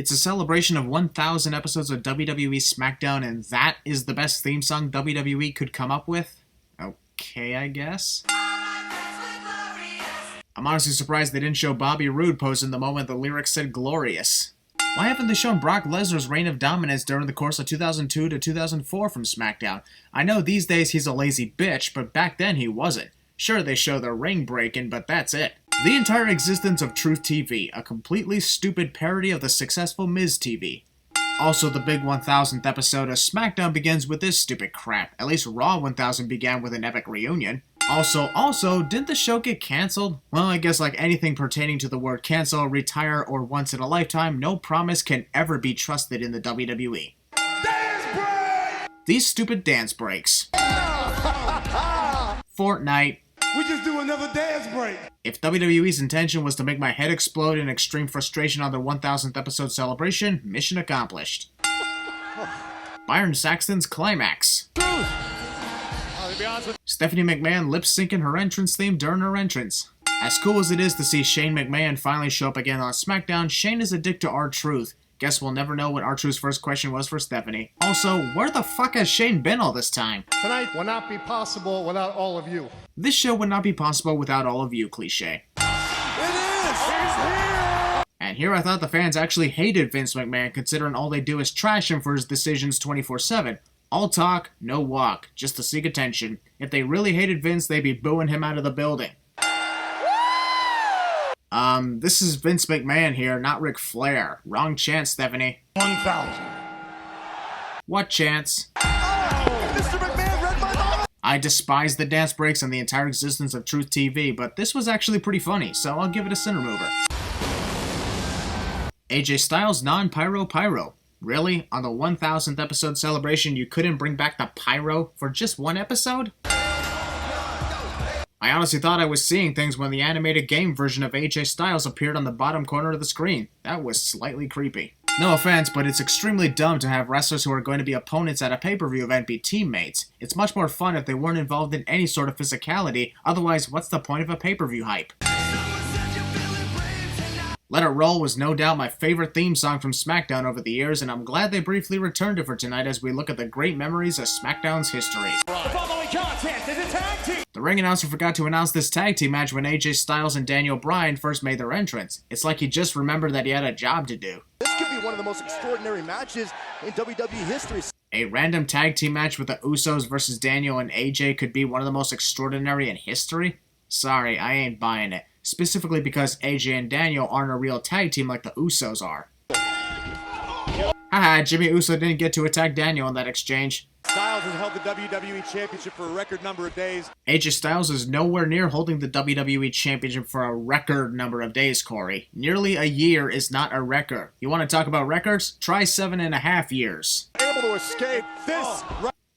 It's a celebration of 1,000 episodes of WWE SmackDown, and that is the best theme song WWE could come up with? Okay, I guess. I'm honestly surprised they didn't show Bobby Roode posing the moment the lyrics said glorious. Why haven't they shown Brock Lesnar's reign of dominance during the course of 2002 to 2004 from SmackDown? I know these days he's a lazy bitch, but back then he wasn't. Sure, they show the ring breaking, but that's it. The entire existence of Truth TV, a completely stupid parody of the successful Miz TV. Also, the big 1000th episode of SmackDown begins with this stupid crap. At least Raw 1000 began with an epic reunion. Also, didn't the show get cancelled? Well, I guess like anything pertaining to the word cancel, retire, or once in a lifetime, no promise can ever be trusted in the WWE. Dance break! These stupid dance breaks. Fortnite. We just do another dance break. If WWE's intention was to make my head explode in extreme frustration on their 1000th episode celebration, mission accomplished. Byron Saxton's climax. Stephanie McMahon lip-syncing her entrance theme during her entrance. As cool as it is to see Shane McMahon finally show up again on SmackDown, Shane is a dick to R-Truth. Guess we'll never know what R-Truth's first question was for Stephanie. Also, where the fuck has Shane been all this time? Tonight will not be possible without all of you. This show would not be possible without all of you, cliche. It is! It's here! And here I thought the fans actually hated Vince McMahon, considering all they do is trash him for his decisions 24/7. All talk, no walk, just to seek attention. If they really hated Vince, they'd be booing him out of the building. This is Vince McMahon here, not Ric Flair. Wrong chance, Stephanie. 1,000. What chance? Oh! Mr. McMahon read my mind! I despise the dance breaks and the entire existence of Truth TV, but this was actually pretty funny, so I'll give it a center mover. AJ Styles non-pyro. Really? On the 1000th episode celebration, you couldn't bring back the pyro for just one episode? I honestly thought I was seeing things when the animated game version of AJ Styles appeared on the bottom corner of the screen. That was slightly creepy. No offense, but it's extremely dumb to have wrestlers who are going to be opponents at a pay-per-view event be teammates. It's much more fun if they weren't involved in any sort of physicality, otherwise what's the point of a pay-per-view hype? Let It Roll was no doubt my favorite theme song from SmackDown over the years, and I'm glad they briefly returned it for tonight as we look at the great memories of SmackDown's history. The following contest is a tag team. The ring announcer forgot to announce this tag team match when AJ Styles and Daniel Bryan first made their entrance. It's like he just remembered that he had a job to do. This could be one of the most extraordinary matches in WWE history. A random tag team match with the Usos versus Daniel and AJ could be one of the most extraordinary in history? Sorry, I ain't buying it. Specifically because AJ and Daniel aren't a real tag team like the Usos are. Haha, Jimmy Uso didn't get to attack Daniel in that exchange. Styles has held the WWE Championship for a record number of days. AJ Styles is nowhere near holding the WWE Championship for a record number of days, Corey. Nearly a year is not a record. You want to talk about records? Try 7.5 years. Able to escape this.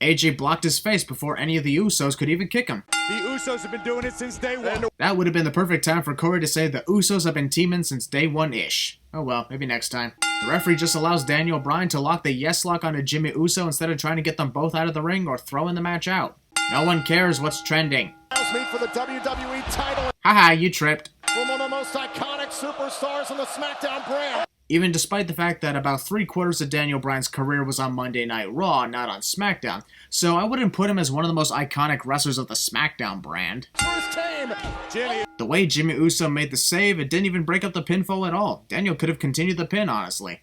AJ blocked his face before any of the Usos could even kick him. The Usos have been doing it since day one. That would have been the perfect time for Corey to say the Usos have been teaming since day one-ish. Oh well, maybe next time. The referee just allows Daniel Bryan to lock the yes lock onto Jimmy Uso instead of trying to get them both out of the ring or throwing the match out. No one cares what's trending. Styles meet for the WWE title. Haha, you tripped. From one of the most iconic superstars in the SmackDown brand. Even despite the fact that about 3/4 of Daniel Bryan's career was on Monday Night Raw, not on SmackDown, so I wouldn't put him as one of the most iconic wrestlers of the SmackDown brand. First team, Jimmy. The way Jimmy Uso made the save, it didn't even break up the pinfall at all. Daniel could have continued the pin, honestly.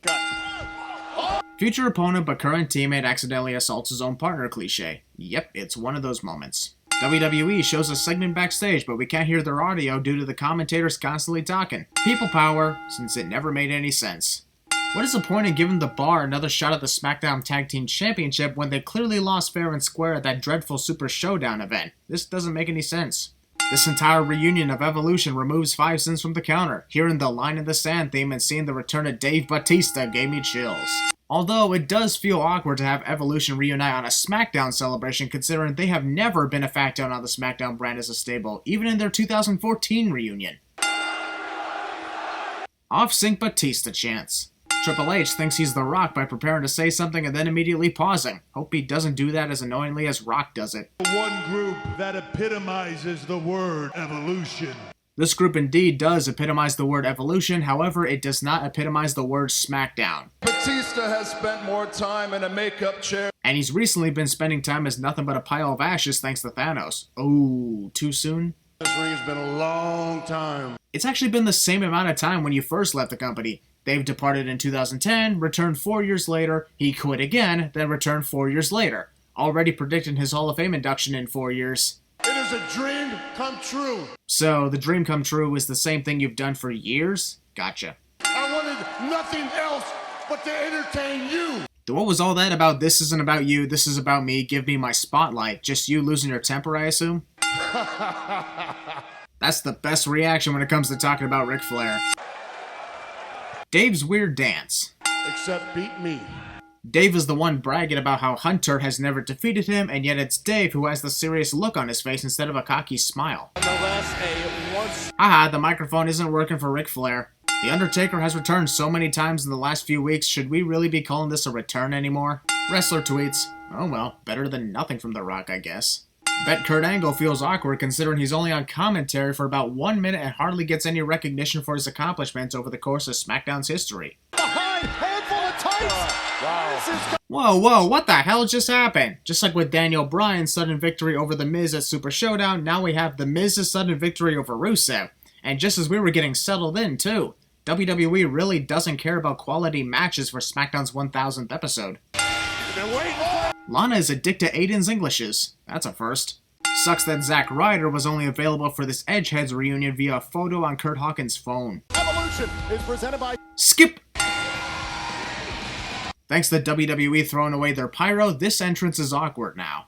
Future opponent but current teammate accidentally assaults his own partner cliche. Yep, it's one of those moments. WWE shows a segment backstage, but we can't hear their audio due to the commentators constantly talking. People power, since it never made any sense. What is the point in giving the Bar another shot at the SmackDown Tag Team Championship when they clearly lost fair and square at that dreadful Super Showdown event? This doesn't make any sense. This entire reunion of Evolution removes 5 Sins from the counter. Hearing the Line in the Sand theme and seeing the return of Dave Bautista gave me chills. Although it does feel awkward to have Evolution reunite on a SmackDown celebration considering they have never been a factor on the SmackDown brand as a stable, even in their 2014 reunion. Off-sync Batista chants. Triple H thinks he's The Rock by preparing to say something and then immediately pausing. Hope he doesn't do that as annoyingly as Rock does it. One group that epitomizes the word evolution. This group indeed does epitomize the word evolution, however, it does not epitomize the word SmackDown. Batista has spent more time in a makeup chair. And he's recently been spending time as nothing but a pile of ashes thanks to Thanos. Oh, too soon? This ring's been a long time. It's actually been the same amount of time when you first left the company. Dave departed in 2010, returned 4 years later, he quit again, then returned 4 years later. Already predicting his Hall of Fame induction in 4 years. It is a dream come true. So, the dream come true is the same thing you've done for years? Gotcha. I wanted nothing else but to entertain you. What was all that about this isn't about you, this is about me, give me my spotlight? Just you losing your temper, I assume? That's the best reaction when it comes to talking about Ric Flair. Dave's weird dance. Except beat me. Dave is the one bragging about how Hunter has never defeated him, and yet it's Dave who has the serious look on his face instead of a cocky smile. Haha, the microphone isn't working for Ric Flair. The Undertaker has returned so many times in the last few weeks, should we really be calling this a return anymore? Wrestler tweets, oh well, better than nothing from The Rock, I guess. Bet Kurt Angle feels awkward considering he's only on commentary for about 1 minute and hardly gets any recognition for his accomplishments over the course of SmackDown's history. Behind, handful of tights. Whoa, what the hell just happened? Just like with Daniel Bryan's sudden victory over The Miz at Super Showdown, now we have The Miz's sudden victory over Rusev. And just as we were getting settled in, too. WWE really doesn't care about quality matches for SmackDown's 1000th episode. Lana is addicted to Aiden's Englishes. That's a first. Sucks that Zack Ryder was only available for this Edgeheads reunion via a photo on Kurt Hawkins' phone. Evolution is presented by... Skip! Thanks to WWE throwing away their pyro, this entrance is awkward now.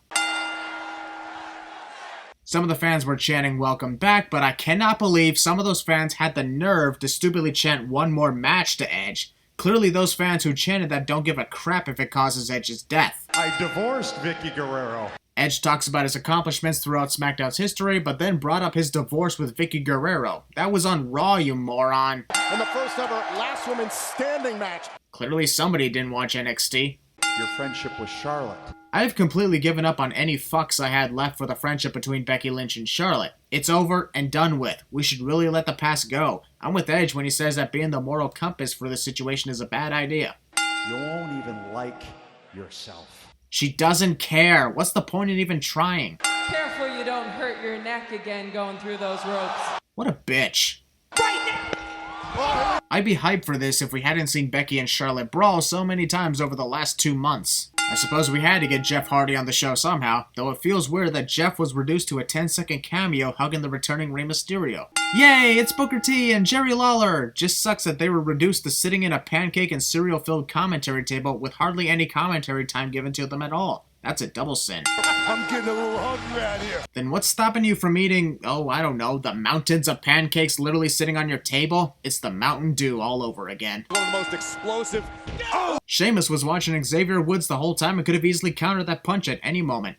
Some of the fans were chanting welcome back, but I cannot believe some of those fans had the nerve to stupidly chant one more match to Edge. Clearly those fans who chanted that don't give a crap if it causes Edge's death. I divorced Vicky Guerrero. Edge talks about his accomplishments throughout SmackDown's history, but then brought up his divorce with Vicky Guerrero. That was on Raw, you moron. And the first ever last woman standing match. Clearly somebody didn't watch NXT. Your friendship with Charlotte. I have completely given up on any fucks I had left for the friendship between Becky Lynch and Charlotte. It's over and done with. We should really let the past go. I'm with Edge when he says that being the moral compass for this situation is a bad idea. You won't even like yourself. She doesn't care. What's the point in even trying? Careful you don't hurt your neck again going through those ropes. What a bitch. I'd be hyped for this if we hadn't seen Becky and Charlotte brawl so many times over the last 2 months. I suppose we had to get Jeff Hardy on the show somehow, though it feels weird that Jeff was reduced to a 10-second cameo hugging the returning Rey Mysterio. Yay, it's Booker T and Jerry Lawler! Just sucks that they were reduced to sitting in a pancake and cereal-filled commentary table with hardly any commentary time given to them at all. That's a double sin. I'm getting a little hungry out here. Then what's stopping you from eating, I don't know, the mountains of pancakes literally sitting on your table? It's the Mountain Dew all over again. One of the most explosive... Sheamus was watching Xavier Woods the whole time and could have easily countered that punch at any moment.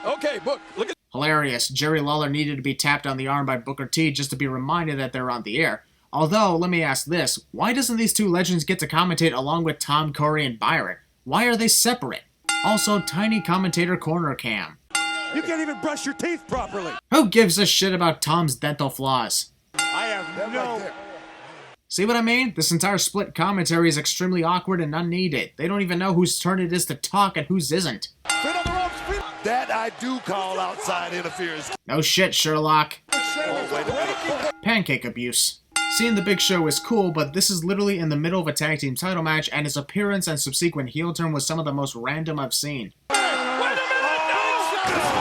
Okay, look at... Hilarious. Jerry Lawler needed to be tapped on the arm by Booker T just to be reminded that they're on the air. Although, let me ask this, why doesn't these two legends get to commentate along with Tom, Corey, and Byron? Why are they separate? Also, tiny commentator corner cam. You can't even brush your teeth properly. Who gives a shit about Tom's dental flaws? I have no... See what I mean? This entire split commentary is extremely awkward and unneeded. They don't even know whose turn it is to talk and whose isn't. Fit on the ropes, fit. That I do call outside interference. No shit, Sherlock. Oh, wait a minute. Pancake abuse. Seeing the Big Show is cool, but this is literally in the middle of a tag team title match, and his appearance and subsequent heel turn was some of the most random I've seen.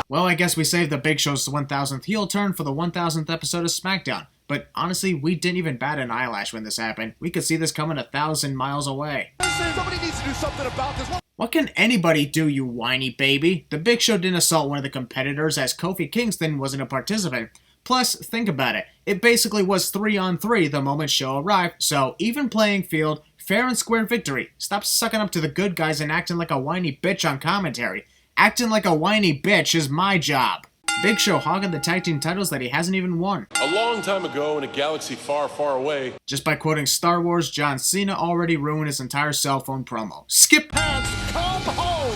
Well, I guess we saved the Big Show's 1000th heel turn for the 1000th episode of SmackDown. But honestly, we didn't even bat an eyelash when this happened. We could see this coming 1,000 miles away. Somebody needs to do something about this. What can anybody do, you whiny baby? The Big Show didn't assault one of the competitors, as Kofi Kingston wasn't a participant. Plus, think about it. It basically was 3-on-3 the moment Show arrived, so even playing field, fair and square victory. Stop sucking up to the good guys and acting like a whiny bitch on commentary. Acting like a whiny bitch is my job. Big Show hogging the tag team titles that he hasn't even won. A long time ago in a galaxy far, far away. Just by quoting Star Wars, John Cena already ruined his entire cell phone promo. Skip! Hands come home.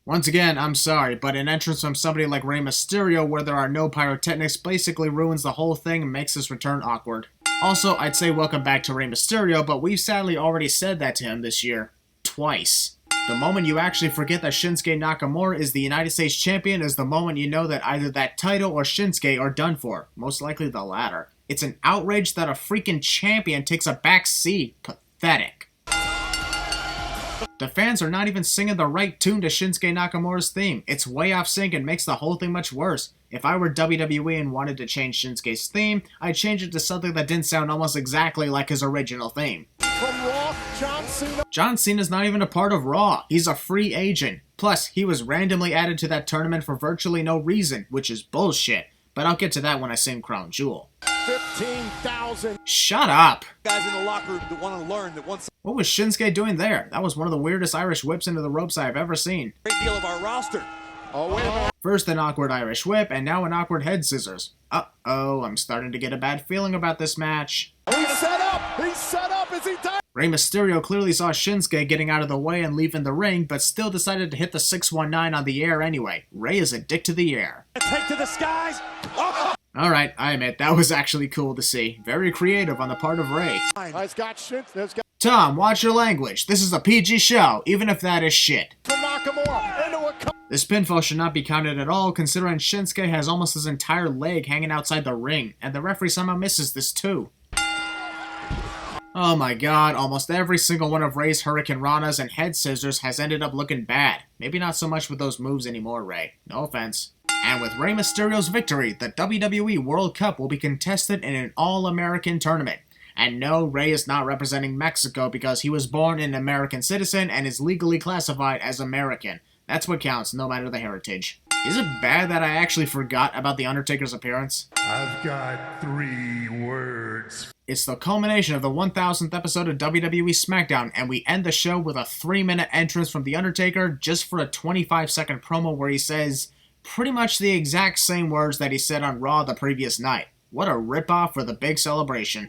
Once again, I'm sorry, but an entrance from somebody like Rey Mysterio where there are no pyrotechnics basically ruins the whole thing and makes this return awkward. Also, I'd say welcome back to Rey Mysterio, but we've sadly already said that to him this year. Twice. The moment you actually forget that Shinsuke Nakamura is the United States Champion is the moment you know that either that title or Shinsuke are done for. Most likely the latter. It's an outrage that a freaking champion takes a back seat. Pathetic. The fans are not even singing the right tune to Shinsuke Nakamura's theme. It's way off sync and makes the whole thing much worse. If I were WWE and wanted to change Shinsuke's theme, I'd change it to something that didn't sound almost exactly like his original theme. From Raw, John Cena. John Cena's not even a part of Raw. He's a free agent. Plus, he was randomly added to that tournament for virtually no reason, which is bullshit. But I'll get to that when I sing Crown Jewel. 15,000. Shut up! Guys in the locker room that want to learn that once What was Shinsuke doing there? That was one of the weirdest Irish whips into the ropes I've ever seen. a great deal of our roster. Oh, wait a minute. First an awkward Irish whip, and now an awkward head scissors. Uh-oh, I'm starting to get a bad feeling about this match. He's set up. He's set up. Is he done? Rey Mysterio clearly saw Shinsuke getting out of the way and leaving the ring, but still decided to hit the 619 on the air anyway. Rey is a dick to the air. Take to the skies. Alright, I admit, that was actually cool to see. Very creative on the part of Rey. He's got shit. There's got Tom, watch your language. This is a PG show, even if that is shit. for Nakamura into a This pinfall should not be counted at all, considering Shinsuke has almost his entire leg hanging outside the ring, and the referee somehow misses this too. Oh my god, almost every single one of Rey's Hurricane Ranas and head scissors has ended up looking bad. Maybe not so much with those moves anymore, Rey. No offense. And with Rey Mysterio's victory, the WWE World Cup will be contested in an all-American tournament. And no, Rey is not representing Mexico because he was born an American citizen and is legally classified as American. That's what counts, no matter the heritage. Is it bad that I actually forgot about The Undertaker's appearance? I've got 3 words. It's the culmination of the 1000th episode of WWE SmackDown, and we end the show with a 3-minute entrance from The Undertaker just for a 25-second promo where he says pretty much the exact same words that he said on Raw the previous night. What a ripoff for the big celebration.